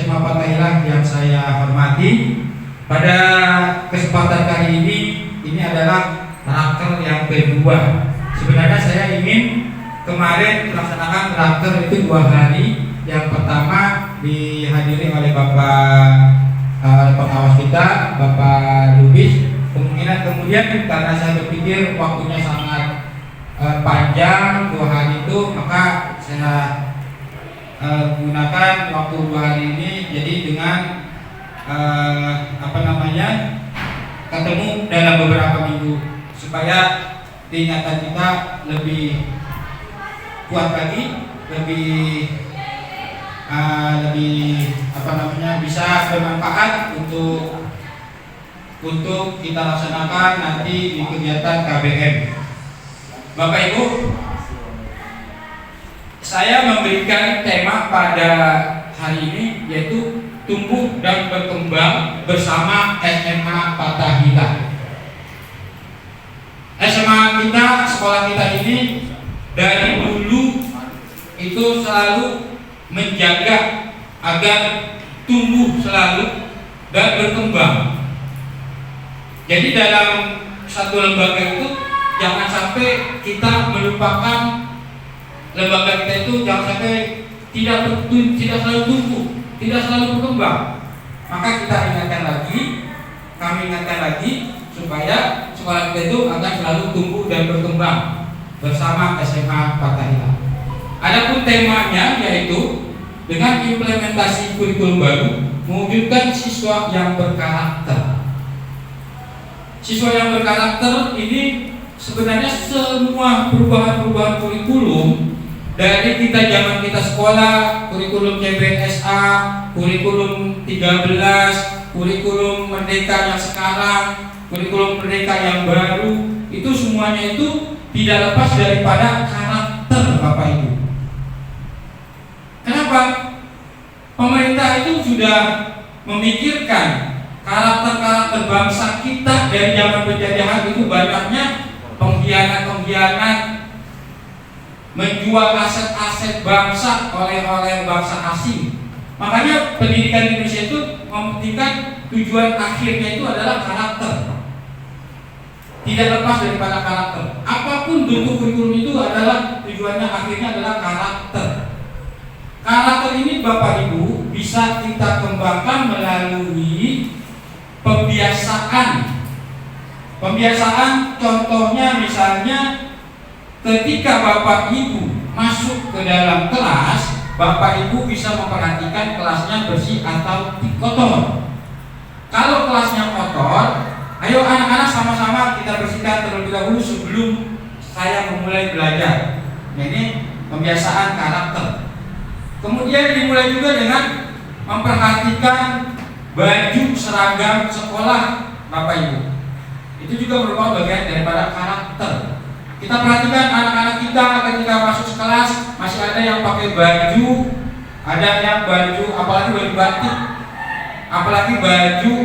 SMA Fathahillah yang saya hormati. Pada kesempatan kali ini adalah rakor yang kedua. Sebenarnya saya ingin kemarin melaksanakan rakor itu 2 hari. Yang pertama dihadiri oleh Bapak pengawas kita, Bapak Lubis. Kemudian karena saya berpikir waktunya sangat panjang 2 hari itu, maka saya gunakan waktu 2 hari ini jadi dengan ketemu dalam beberapa minggu supaya ingatan kita lebih kuat lagi, lebih bisa bermanfaat untuk kita laksanakan nanti di kegiatan KBM. Bapak Ibu, saya memberikan tema pada hari ini yaitu tumbuh dan berkembang bersama SMA Fathahillah. SMA kita, sekolah kita ini dari dulu itu selalu menjaga agar tumbuh selalu dan berkembang. Jadi dalam satu lembaga itu jangan sampai kita melupakan lembaga kita itu, jangan sampai tidak selalu tumbuh, tidak selalu berkembang. Maka kami ingatkan lagi supaya sekolah kita itu akan selalu tumbuh dan berkembang bersama SMA Fathahillah. Adapun temanya yaitu dengan implementasi kurikulum baru mewujudkan siswa yang berkarakter. Siswa yang berkarakter ini sebenarnya semua perubahan kurikulum dari zaman kita sekolah, kurikulum CBSA, kurikulum 13, kurikulum Merdeka yang sekarang, kurikulum Merdeka yang baru, itu semuanya itu tidak lepas daripada karakter, Bapak Ibu. Kenapa? Pemerintah itu sudah memikirkan karakter bangsa kita dari zaman penjajahan itu banyaknya pengkhianat, menjual aset-aset bangsa oleh bangsa asing. Makanya pendidikan Indonesia itu mementingkan tujuan akhirnya itu adalah karakter. Tidak lepas daripada karakter. Apapun bentuk kurikulum itu adalah tujuannya akhirnya adalah karakter. Karakter ini Bapak Ibu bisa kita kembangkan melalui pembiasaan. Pembiasaan contohnya misalnya ketika Bapak Ibu masuk ke dalam kelas, Bapak Ibu bisa memperhatikan kelasnya bersih atau kotor. Kalau kelasnya kotor, ayo anak-anak sama-sama kita bersihkan terlebih dahulu sebelum saya memulai belajar. Ini pembiasaan karakter. Kemudian dimulai juga dengan memperhatikan baju seragam sekolah Bapak Ibu. Itu juga merupakan bagian daripada karakter. Kita perhatikan anak-anak kita ketika masuk kelas masih ada yang pakai baju, ada yang baju apalagi baju batik, apalagi baju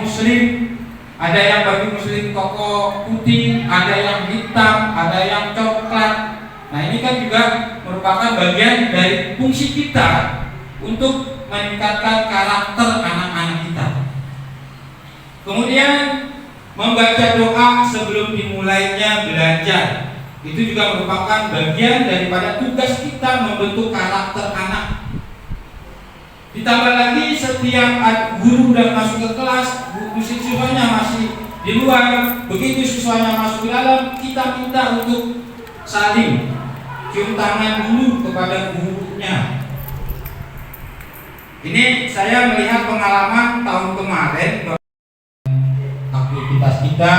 muslim, ada yang baju muslim koko putih, ada yang hitam, ada yang coklat. Nah ini kan juga merupakan bagian dari fungsi kita untuk meningkatkan karakter anak-anak kita. Kemudian membaca doa sebelum dimulainya belajar, itu juga merupakan bagian daripada tugas kita membentuk karakter anak. Ditambah lagi setiap guru dan masuk ke kelas, siswanya masih di luar, begitu siswanya masuk ke dalam, kita minta untuk saling cium tangan dulu kepada gurunya. Ini saya melihat pengalaman tahun kemarin. Aktivitas kita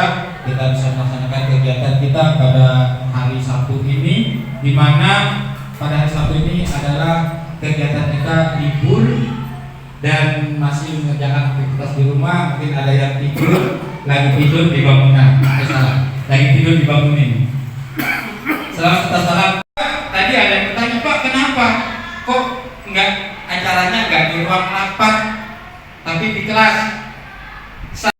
bisa melaksanakan kegiatan kita pada hari Sabtu ini, di mana pada hari Sabtu ini adalah kegiatan kita libur dan masih mengerjakan aktivitas di rumah. Mungkin ada yang lagi tidur di bangunan, lagi tidur di bangunan. Selamat kita salam. Tadi ada yang bertanya, Pak, kenapa kok acaranya nggak di ruang rapat tapi di kelas?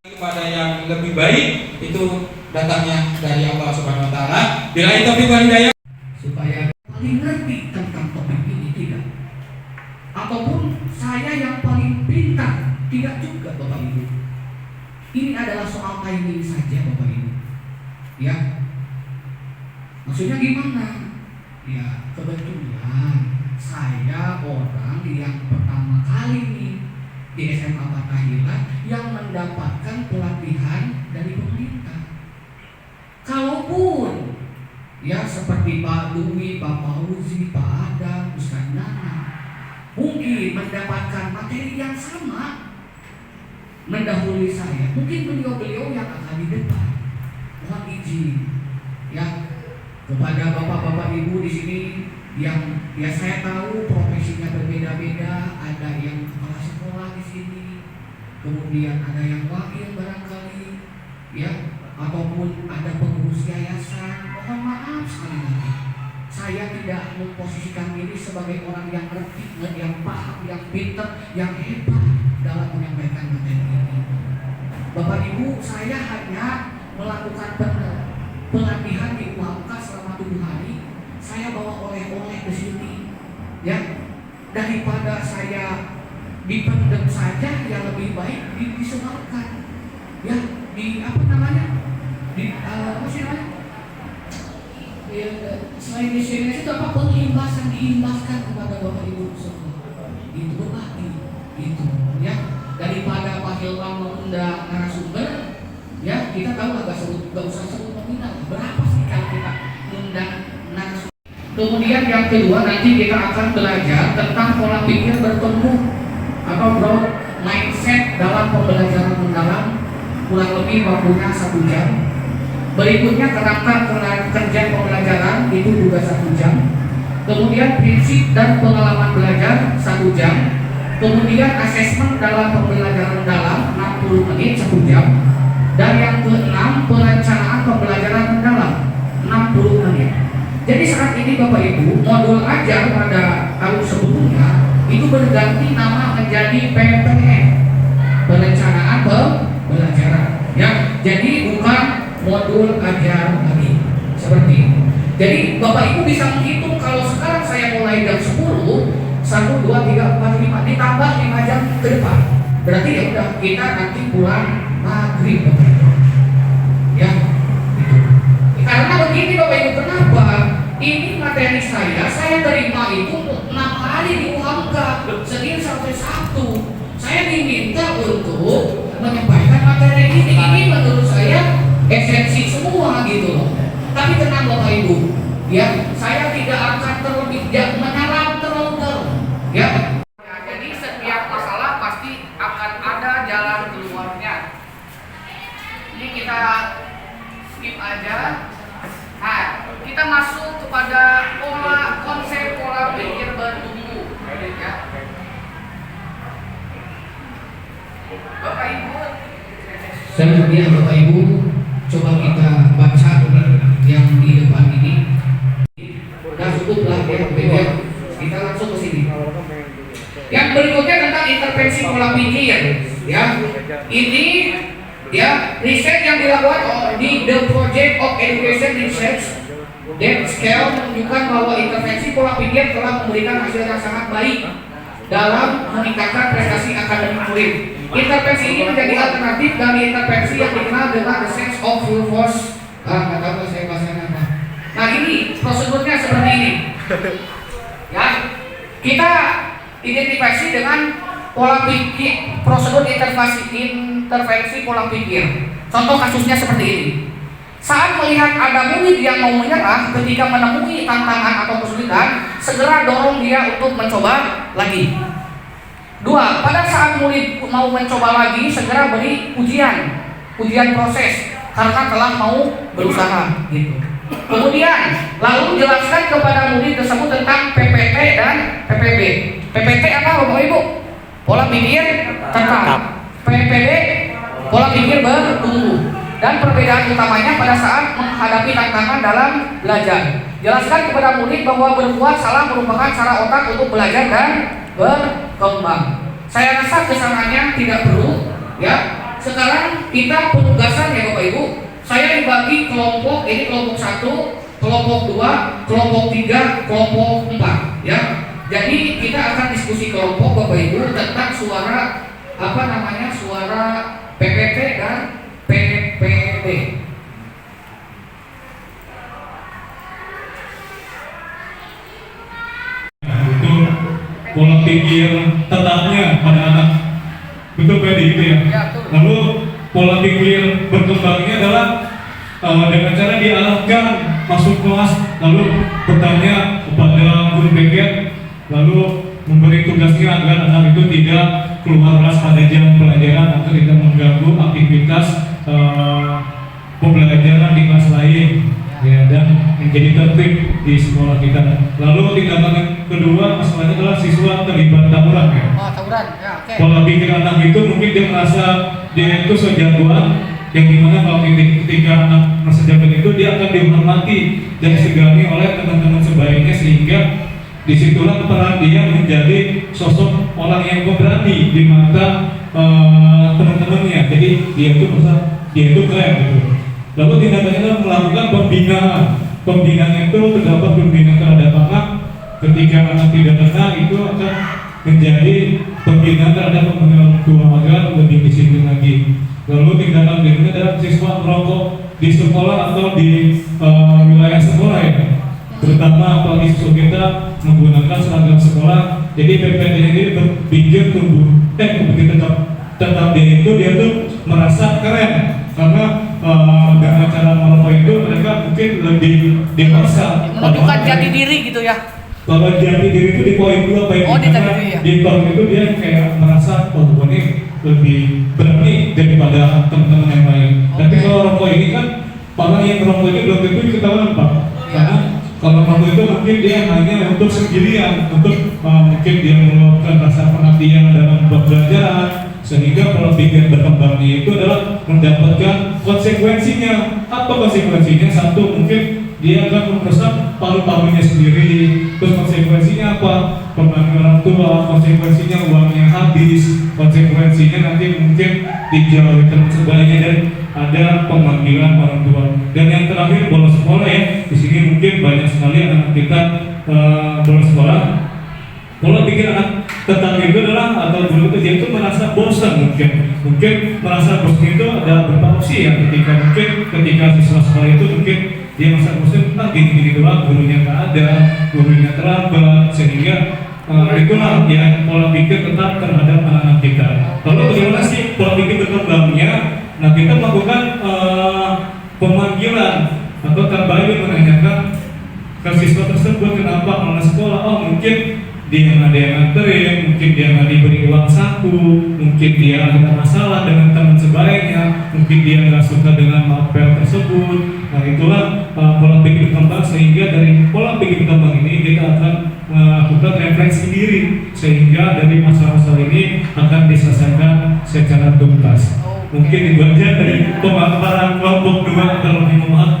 Kepada yang lebih baik itu datangnya dari Allah Subhanahu wa taala. Bila itu hidayah supaya paling ngerti tentang topik ini tidak. Ataupun saya yang paling Tidak juga Bapak Ibu. Ini adalah soal timing saja Bapak Ibu. Ya, maksudnya gimana? Ya kebetulan saya orang yang pertama kali nih di SMA Fatahillah yang mendapatkan pelatihan dari pemerintah. Kalaupun ya seperti Pak Dwi, Pak Fauzi, Pak Adam, Ustaz Nana mungkin mendapatkan materi yang sama mendahului saya, mungkin beliau-beliau yang akan di depan. Mohon izin ya kepada bapak-bapak ibu di sini yang ya saya tahu profesinya berbeda-beda, ada yang kepala sekolah di sini, kemudian ada yang wakil barangkali, ya, ataupun ada pengurus yayasan. Mohon maaf sekali lagi, saya tidak memposisikan diri sebagai orang yang ngerti, yang paham, yang pintar, yang hebat dalam menyampaikan materi ini. Bapak Ibu, saya hanya melakukan pelatihan di UHK selama 7 hari. Saya bawa oleh-oleh ke sini, ya, daripada saya dipendam saja, ya lebih baik disebarkan, ya, di apa namanya, di apa sih namanya, ya, selain di sini itu apa pengimbasan diimbaskan kepada bapak ibu semua, itu berbagi, itu, ya, daripada Pak Hilman mengundang narasumber, ya, kita tahu gak usah sebut nominal, berapa sih kalau kita mengundang narasumber. Kemudian yang kedua nanti kita akan belajar tentang pola pikir bertumbuh atau growth mindset dalam pembelajaran mendalam, kurang lebih waktunya 1 jam. Berikutnya kerangka kerja pembelajaran itu juga 1 jam. Kemudian prinsip dan pengalaman belajar 1 jam. Kemudian asesmen dalam pembelajaran mendalam 60 menit 1 jam. Dan yang keenam perencanaan pembelajaran mendalam 60 menit. Jadi saat ini Bapak Ibu, modul ajar pada tahun sebelumnya itu berganti nama menjadi PPM, perencanaan pembelajaran. Ya, jadi bukan modul ajar lagi seperti itu. Jadi Bapak Ibu bisa menghitung kalau sekarang saya mulai jam 10, 1, 2, 3, 4, 5 ditambah 5 jam ke depan. Berarti ya udah kita nanti pulang maghrib Bapak Ibu. Ya, gitu. Karena begini Bapak Ibu, kenapa? Ini materi saya terima itu 6 hari di UHK, Senin sampai Sabtu. Saya diminta untuk menyampaikan materi ini. Ini menurut saya esensi semua gitu loh. Tapi tenang Bapak Ibu, ya, saya tidak akan menyalam terlalu dalam. Ya. Jadi setiap masalah pasti akan ada jalan keluarnya. Ini kita skip aja. Nah, kita masuk kepada konsep pola pikir bertumbuh, ya. Bapak Ibu, selanjutnya Bapak Ibu, coba kita baca yang di depan ini. Udah cukup lah ya, kita langsung ke sini. Yang berikutnya tentang intervensi pola pikir, ya. Ini ya riset yang dilakukan di The Project of Education Research Depth Scale menunjukkan bahwa intervensi pola pikir telah memberikan hasil yang sangat baik dalam meningkatkan prestasi akademik murid. Intervensi ini menjadi alternatif dari intervensi yang dikenal dengan the sense of full force. Nggak tahu saya bahasanya apa. Nah ini prosedurnya seperti ini. Ya, kita identifikasi dengan pola pikir, prosedur intervensi pola pikir. Contoh kasusnya seperti ini. Saat melihat ada murid yang mau menyerah ketika menemui tantangan atau kesulitan, segera dorong dia untuk mencoba lagi. 2. Pada saat murid mau mencoba lagi, segera beri ujian proses karena telah mau berusaha gitu. Kemudian lalu jelaskan kepada murid tersebut tentang PPT dan PPB. PPT apa Bapak Ibu? Pola pikir tetap. PPB pola pikir bertumbuh. Dan perbedaan utamanya pada saat menghadapi tantangan dalam belajar. Jelaskan kepada murid bahwa berbuat salah merupakan cara otak untuk belajar dan berkembang. Saya rasa kesananya tidak perlu, ya. Sekarang kita penugasan ya Bapak Ibu. Saya dibagi kelompok, ini kelompok 1, kelompok 2, kelompok 3, kelompok 4, ya. Jadi kita akan diskusi kelompok Bapak Ibu tentang suara apa namanya suara PPP dan PPD. Itu pola pikir tetapnya pada anak, betul Pak gitu ya. Lalu pola pikir berkembangnya adalah dengan cara diarahkan masuk kelas, lalu bertanya kepada guru BK, lalu memberi tugasnya agar anak itu tidak keluar kelas pada jam pelajaran atau tidak mengganggu aktivitas pembelajaran di kelas lain, ya, dan menjadi tertib di sekolah kita. Lalu tindakan yang kedua masalahnya adalah siswa terlibat tawuran, ya. Oh, tawuran, ya, oke. Pola pikir anak itu mungkin dia merasa dia itu sejagoan, yang dimana kalau ketika anak merasa jagoan itu dia akan dihormati dan disegani oleh teman-teman sebaiknya, sehingga disitulah peran dia menjadi sosok orang yang pemberani di mata teman-temannya. Jadi dia itu keren gitu. Lalu tindakannya adalah melakukan pembinaan. Pembinaan itu terdapat pembinaan terhadap anak. Ketika anak tidak kena, itu akan menjadi pembinaan terhadap orang tua agar lebih disiplin lagi. Lalu tindakan berikutnya adalah siswa merokok di sekolah atau di wilayah sekolah, ya. Terutama apalagi siswa kita menggunakan seragam sekolah. Jadi PPD ini berpikir tetap dia tuh merasa keren karena dengan cara merokok itu mereka mungkin lebih dewasa. Menunjukkan jati diri gitu ya. Kalau jati diri itu di poin 2 poin ya. Di poin itu dia kayak merasa ini lebih berani daripada teman-teman yang lain. Tapi kalau rokok ini kan orang yang merokok ini belum tentu ketahuan Pak. Karena kalau rokok itu mungkin dia hanya untuk sendirian, untuk mungkin dia meluapkan rasa perhatian dalam pembelajaran, sehingga pola pikir berkembangnya itu adalah mendapatkan konsekuensinya. Apa konsekuensinya? Satu, mungkin dia akan merusak paru-parunya sendiri. Terus konsekuensinya apa? Pembantu orang tua, konsekuensinya uangnya habis, konsekuensinya nanti mungkin dijauhi teman sebayanya dan ada pemanggilan orang tua. Dan yang terakhir bolos sekolah, ya. Di sini mungkin banyak sekali anak kita bolos sekolah. Pola pikir anak tentang itu adalah atau guru itu dia itu merasa bosan, mungkin merasa bosan itu ada beberapa opsi, ya. Ketika siswa sekolah itu mungkin dia merasa bosan tentang gini doang, gurunya nggak ada, gurunya terlambat, sehingga itulah yang pola pikir tetap terhadap anak-anak kita. Lalu bagaimana sih pola pikir berkembangnya? Nah, kita melakukan pemanggilan atau tabayun, menanyakan ke siswa tersebut kenapa malas sekolah. Oh, mungkin dia nggak ada yang nganterin, mungkin dia nggak diberi uang saku, mungkin dia ada masalah dengan teman sebayanya, mungkin dia nggak suka dengan apel tersebut. Nah, itulah pola pikir berkembang, sehingga dari pola pikir berkembang ini kita akan melakukan refleksi diri, sehingga dari masalah-masalah ini akan diselesaikan secara tuntas. Mungkin itu aja dari pemaparan kelompok 2. Kalau mohon maaf,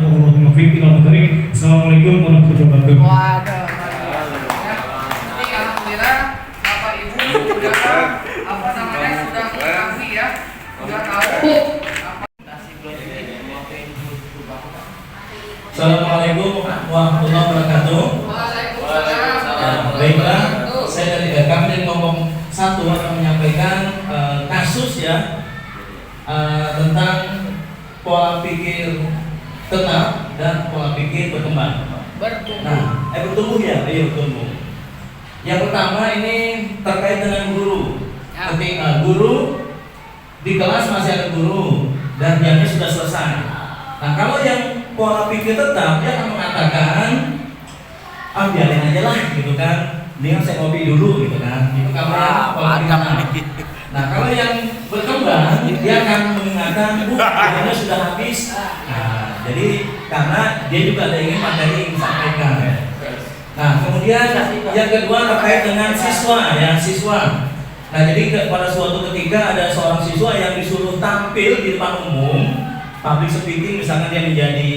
Assalamualaikum warahmatullahi wabarakatuh. Waduh. Ini alhamdulillah Bapak Ibu sudah sudah mengerti, ya. Sudah tahu. Assalamualaikum warahmatullahi wabarakatuh. Baiklah, saya dari Dakam dari kelompok 1 akan menyampaikan kasus, ya, tentang pola pikir tetap dan pola pikir berkembang. Nah, bertumbuh, ya, bertumbuh. Yang pertama ini terkait dengan guru. Ketika guru di kelas masih ada guru dan jamnya sudah selesai. Nah, kalau yang pola pikir tetap, dia akan mengatakan, biarin aja lah, gitu kan. Dengan saya ngopi dulu, gitu kan. Itu kalau yang pola pikir tetap. Nah, kalau yang berkembang, dia akan mengatakan, jamnya sudah habis. Nah, jadi karena dia juga ada ingin materi yang disampaikan. Nah, kemudian yang kedua terkait dengan siswa, ya, siswa. Nah, jadi pada suatu ketika ada seorang siswa yang disuruh tampil di depan umum, public speaking, misalnya dia menjadi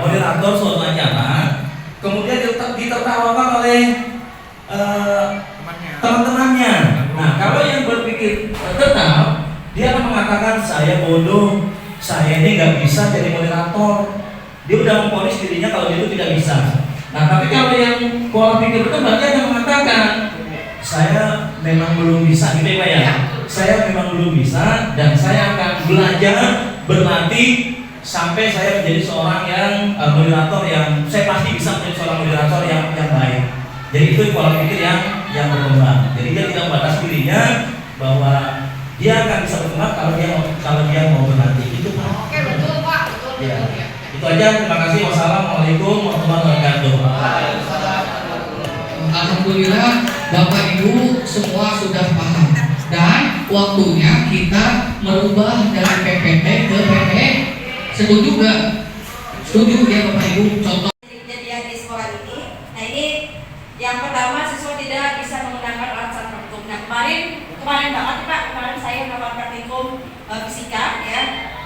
moderator suatu acara, kemudian ditertawakan oleh teman-temannya. Nah, kalau yang berpikir tetap, dia akan mengatakan, saya bodoh, saya ini nggak bisa jadi moderator. Dia udah memponis dirinya kalau dia itu tidak bisa. Nah, tapi kalau yang pola pikir itu berarti akan mengatakan, saya memang belum bisa, gitu ya Pak, ya. saya memang belum bisa dan saya akan belajar, berlatih sampai saya menjadi seorang yang moderator yang saya pasti bisa menjadi seorang moderator yang baik. Jadi itu pola pikir yang berkembang. Jadi dia tidak membatasi dirinya bahwa dia akan bisa berkembang kalau dia mau berlatih. Itu Pak. Oke, betul Pak, betul Ya. ya. Itu aja. Terima kasih. Wassalamualaikum warahmatullahi wabarakatuh. Alhamdulillah Bapak Ibu semua sudah paham dan waktunya kita merubah dari PPT ke PP. Setuju nggak? Setuju ya Bapak Ibu. Contoh kejadian di sekolah ini. Nah ini yang pertama, siswa tidak bisa menggunakan alat praktikum. Nah kemarin banget Pak, kemarin saya melakukan praktikum fisika ya.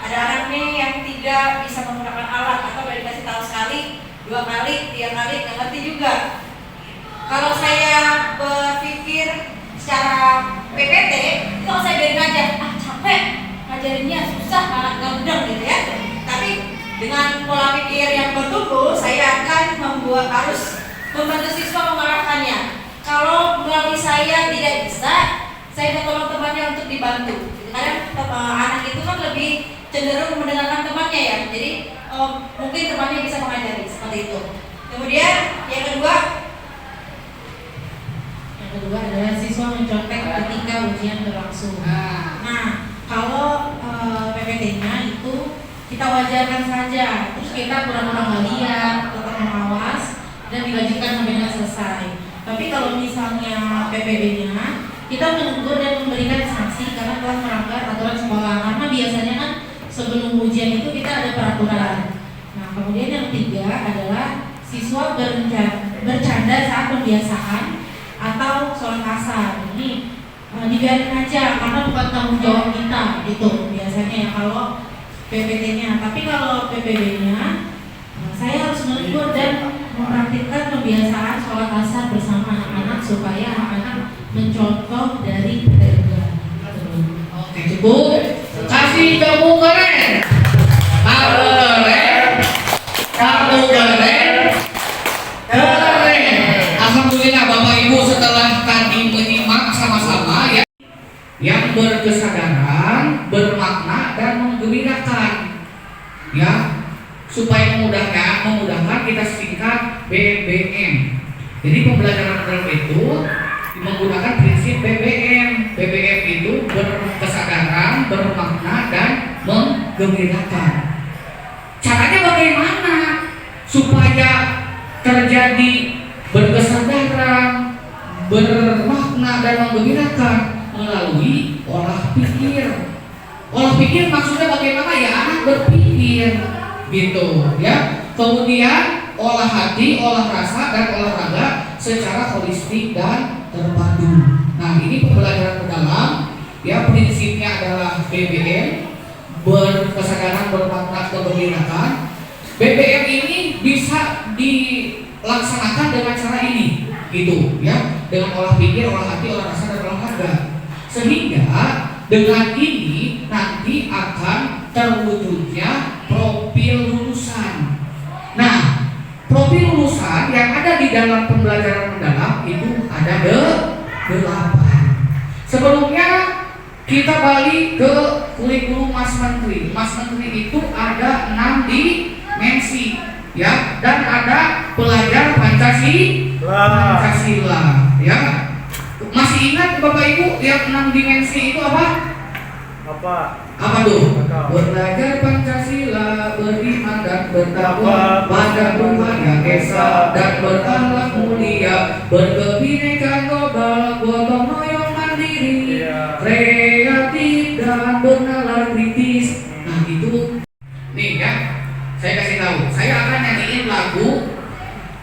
Ada anak nih yang tidak bisa menggunakan alat atau udah dikasih tahu sekali, 2 kali, 3 kali nggak ngerti juga. Kalau saya berpikir secara PPT, itu kalau saya biarin aja, capek ngajarinnya, susah, nggak mudah gitu ya. Tapi dengan pola pikir yang bertumbuh, saya akan harus membantu siswa mengarahkannya. Kalau melalui saya tidak bisa, saya minta tolong temannya untuk dibantu. Kadang anak itu kan lebih cenderung mendengarkan temannya ya. Jadi mungkin temannya bisa mengajari seperti itu. Kemudian yang kedua adalah siswa mencontek ketika ujian berlangsung. Nah, kalau PPT-nya itu kita wajarkan saja, terus kita pura-pura nggak lihat, tetap mengawas dan dilanjutkan sampai selesai. Tapi kalau misalnya PPB-nya, kita menegur dan memberikan sanksi karena telah melanggar aturan sekolah. Karena biasanya kan sebelum ujian itu kita ada peraturan. Nah, kemudian yang ketiga adalah siswa bercanda saat pembiasaan atau sholat asar. Ini dibiarin aja karena bukan tanggung jawab kita gitu biasanya ya kalau PPT-nya. Tapi kalau PPB-nya saya harus menegur dan mempraktikkan pembiasaan sholat asar bersama anak-anak supaya anak-anak mencontoh dari keluarga. Oke, cukup. Kasih tepuk keren. Kamu keren. Alhamdulillah Bapak Ibu setelah tadi menyimak sama-sama ya, yang berkesadaran, bermakna dan menggembirakan ya, supaya memudahkan kita singkat BBM. Jadi pembelajaran dalam itu menggunakan prinsip BBM. BBM itu berkesadaran, bermakna dan menggembirakan. Caranya bagaimana supaya terjadi berkesadaran, bermakna dan menggembirakan? Melalui olah pikir. Olah pikir maksudnya bagaimana ya anak berpikir gitu ya. Kemudian olah hati, olah rasa dan olahraga secara holistik dan terpadu. Nah, ini pembelajaran mendalam ya, prinsipnya adalah BBM, berkesadaran, bermakna, menggembirakan. BBM ini bisa dilaksanakan dengan cara ini gitu ya, dengan olah pikir, olah hati, olah rasa dan olahraga. Sehingga dengan ini nanti akan terwujudnya profil lulusan. Nah, profil lulusan yang ada di dalam pembelajaran mendalam itu ada 8. Sebelumnya kita balik ke kurikulum Mas Menteri. Mas Menteri itu ada 6 dimensi ya, dan ada pelajar Pancasila ya. Masih ingat Bapak Ibu yang 6 dimensi itu apa? Apa tuh? Belajar Pancasila, beriman dan bertakwa pada Tuhan Yang Esa dan berakhlak mulia, berkebinekaan global, gotong royong mandiri, kreatif dan bernalar kritis. Nah itu nih ya, saya kasih tahu. Saya akan nyanyiin lagu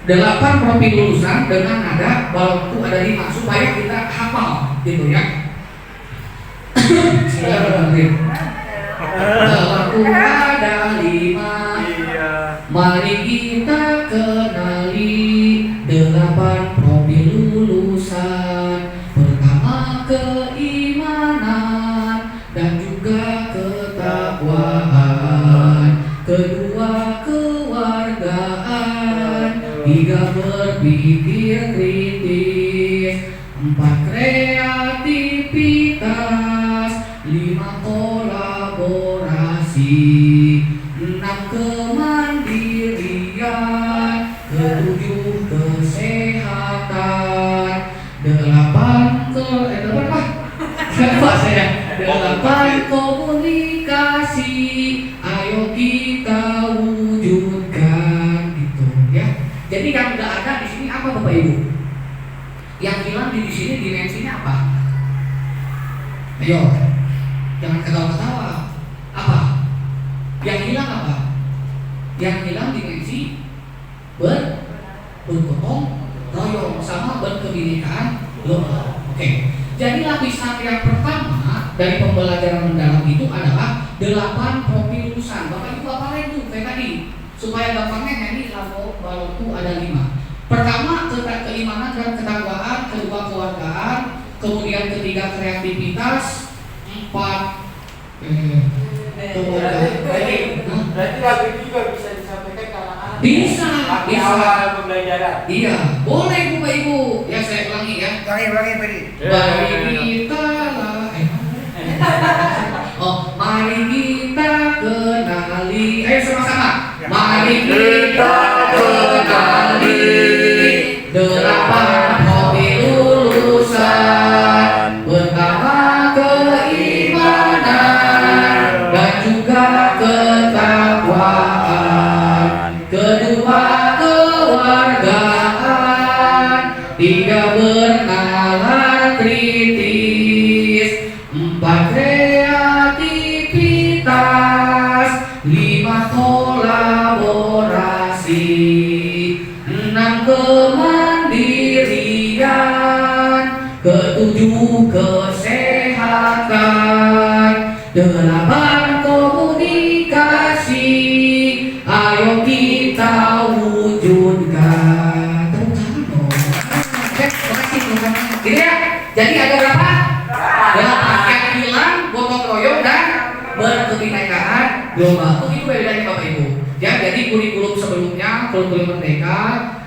8 profil lulusan dengan nada balku ada 5 supaya kita hafal gitu ya. Balku ada 5. Mari kita kenali 8 profil lulusan. Pertama keimanan dan juga ketakwaan. Kedua kewargaan. 3 berpikir kritis. 4 kreativitas. 5 kolaborasi, 6 kemandirian, 7 kesehatan, 8 komunikasi, ayo kita wujudkan gitu ya. Jadi yang nggak ada di sini apa Bapak Ibu? Yang hilang di sini dimensinya apa? Ayo, jangan ketawa-ketawa. Apa? Yang hilang apa? Yang hilang dimensi bergotong royong sama berkebinekaan global. Oke. Jadi lapisan yang pertama dari pembelajaran mendalam itu adalah 8 profil lulusan. Bapak Ibu apalagi itu kayak tadi supaya gampangnya nyanyi lagu balokku ada 5. Pertama keimanan dan ketakwaan, kedua kewargaan, kemudian ketiga kreativitas, 4 Berarti lagu itu juga bisa disampaikan ke anak-anak. bisa Awal pembelajaran. Iya, boleh Bapak Ibu. Ya saya ulangi ya. Ulangi tadi. Mari kita mari kita kenali. Ayo sama-sama. Mari kita kenali 8 hobi lulusan. Pertama keimanan dan juga ketakwaan. Kedua kewargaan. 3 bernalar kritis. 4 kreativitas. 5 kolaborasi. 6 kemandirian. 7 kesehatan. 8 komunikasi. Ayo kita wujudkan. Tepuk tangan dong. Oke, makasih teman-teman. Gitu ya. Jadi ada berapa? 8 yang hilang, gotong royong dan berkebinekaan global. Itu bedanya Bapak Ibu. Ya, jadi kurikulum sebelumnya, kurikulum Merdeka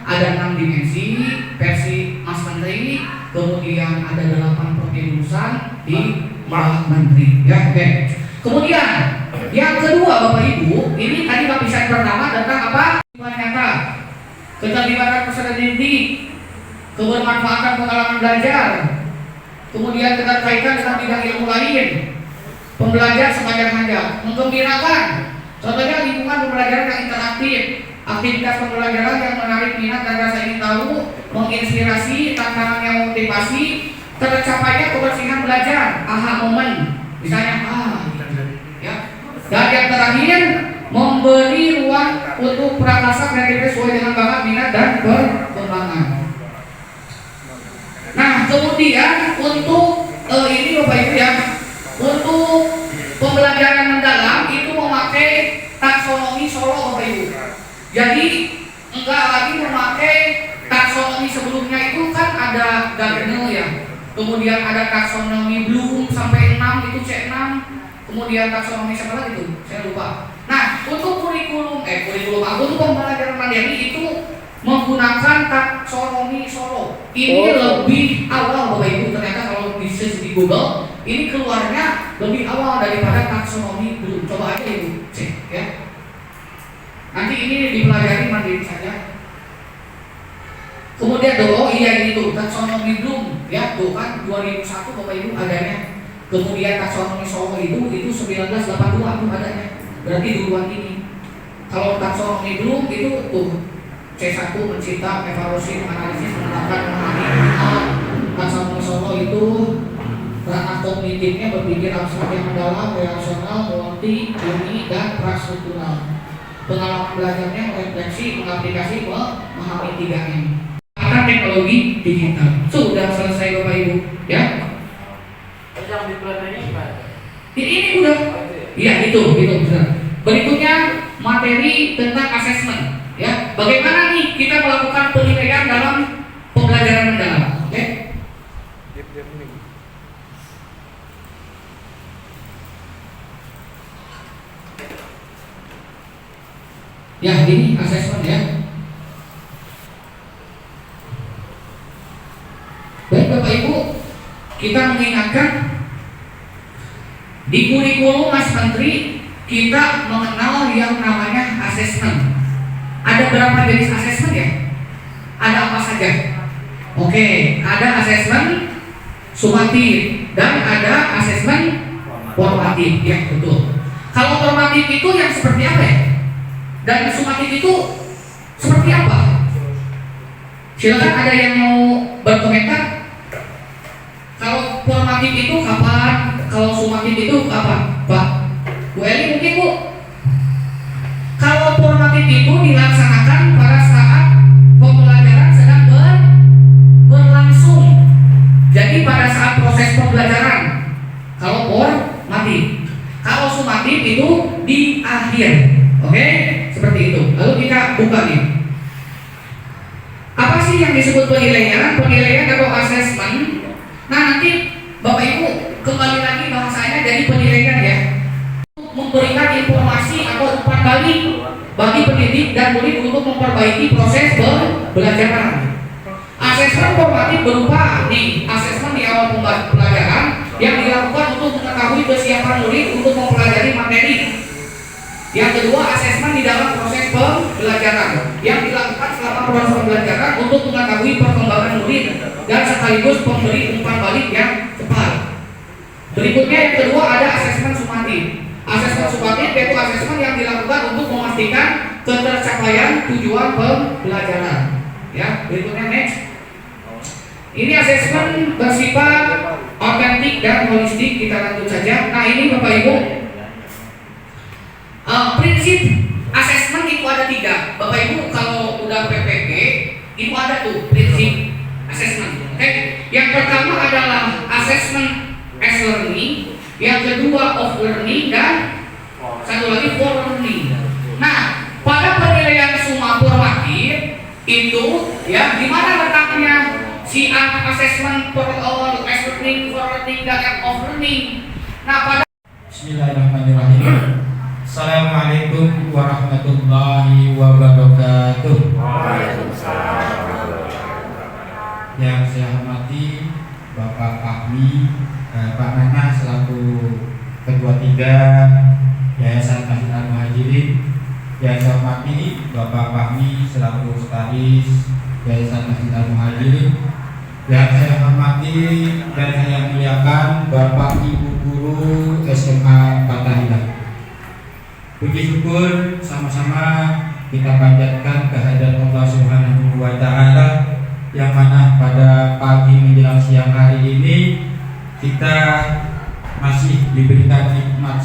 ada 6 dimensi versi Mas Menteri, kemudian ada 8 profil lulusan di Pak Menteri. Ya, oke. Kemudian yang kedua Bapak Ibu, ini tadi lapisan pertama tentang apa? Nyata, keterlibatan peserta didik, kebermanfaatan pengalaman belajar, kemudian keterkaitan dengan bidang ilmu lain, pembelajar sepanjang hajat, menggembirakan, contohnya lingkungan pembelajaran yang interaktif, aktivitas pembelajaran yang menarik minat dan rasa ingin tahu, menginspirasi, tantangan yang motivasi, tercapainya kebersihan belajar, aha momen, misalnya ya. Dan yang terakhir memberi ruang untuk prakarsa kreatif sesuai dengan bakat minat dan perkembangan. Nah kemudian untuk ini Bapak Ibu ya, untuk pembelajaran mendalam itu memakai taksonomi Solo Bapak Ibu. Jadi enggak lagi memakai taksonomi sebelumnya itu kan ada Gardner ya. Kemudian ada taksonomi Bloom sampai 6 itu C6. Kemudian taksonomi siapa lagi itu? Saya lupa. Nah, untuk kurikulum untuk pembelajaran mandiri itu menggunakan taksonomi Solo. Ini lebih awal Bapak Ibu, ternyata kalau di Google ini keluarnya lebih awal daripada taksonomi Bloom. Coba aja Ibu cek ya. Nanti ini dipelajari mandiri saja. Kemudian ini tuh taksonomi Bloom ya, tuh kan 2001 Bapak Ibu adanya. Kemudian taksonomi Solo itu 1982 tuh adanya. Berarti duluan ini. Kalau taksonomi Bloom itu tuh C1 mencipta, evaluasi, menganalisis, menetapkan, memahami. Taksonomi Solo itu ranah kognitifnya berpikir abstrak yang mendalam, relasional, multi, ilmi, dan prastruktural. Pengalaman belajarnya refleksi, mengaplikasi, memahami 3M. Karena teknologi digital sudah selesai Bapak Ibu ya. Yang dipelajarinya gimana? Ini udah. Iya itu benar. Berikutnya materi tentang asesmen ya. Bagaimana nih kita melakukan penilaian dalam pembelajaran mendalam? Oke. Ya ini asesmen ya. Baik Bapak Ibu, kita mengingatkan Di kurikulum Mas Menteri kita mengenal yang namanya asesmen. Ada berapa jenis asesmen ya? Ada apa saja? Oke, ada asesmen sumatif dan ada asesmen formatif. Ya, betul. Kalau formatif itu yang seperti apa ya? Dan sumatif itu seperti apa? Silakan ada yang mau berkomentar. Kalau formatif itu kapan? Kalau sumatif itu kapan, Pak? Bu Eli mungkin, Bu. Kalau formatif itu dilaksanakan pada saat pembelajaran sedang berlangsung. Jadi pada saat proses pembelajaran. Kalau formatif. Kalau sumatif itu di akhir. Oke? Seperti itu. Lalu kita buka nih. Apa sih yang disebut penilaian? Penilaian atau asesmen. Nah, nanti Bapak Ibu kembali lagi bahasanya jadi penilaian ya. Memberikan informasi atau umpan balik bagi pendidik dan murid untuk memperbaiki proses pembelajaran. Asesmen formatif berupa asesmen di awal pembelajaran yang dilakukan untuk mengetahui kesiapan murid untuk mempelajari materi. Yang kedua, asesmen di dalam proses pembelajaran yang dilakukan selama proses pembelajaran untuk mengetahui perkembangan murid dan sekaligus memberi umpan balik yang tepat. Berikutnya yang kedua ada asesmen sumatif. Asesmen sumatif yaitu asesmen yang dilakukan untuk memastikan ketercapaian tujuan pembelajaran. Ya, berikutnya next. Ini asesmen bersifat otentik dan holistik. Kita lanjut saja. Nah, ini Bapak Ibu, prinsip asesmen itu ada 3. Bapak Ibu kalau udah PPG itu ada tuh prinsip asesmen. Oke. Yang pertama adalah asesmen as learning, yang kedua of learning, dan satu lagi for learning. Nah, pada penilaian summa formatif itu ya di mana letaknya si asesmen for as learning, for learning, dan of learning. Nah, pada Bismillahirrahmanirrahim. Assalamualaikum warahmatullahi wabarakatuh. Yang saya hormati Bapak Fahmi, Pak Nana selaku Ketua 3 Yayasan Masjid Al-Muhajirin. Yang saya hormati Bapak Fahmi selaku Sekretaris Yayasan Masjid Al-Muhajirin. Yang saya hormati dan saya muliakan Bapak Ibu Guru SMA Fathahillah. Puji syukur sama-sama kita panjatkan kehadirat Allah Subhanahu wa Ta'ala, yang mana pada pagi menjelang siang hari ini kita masih diberikan nikmat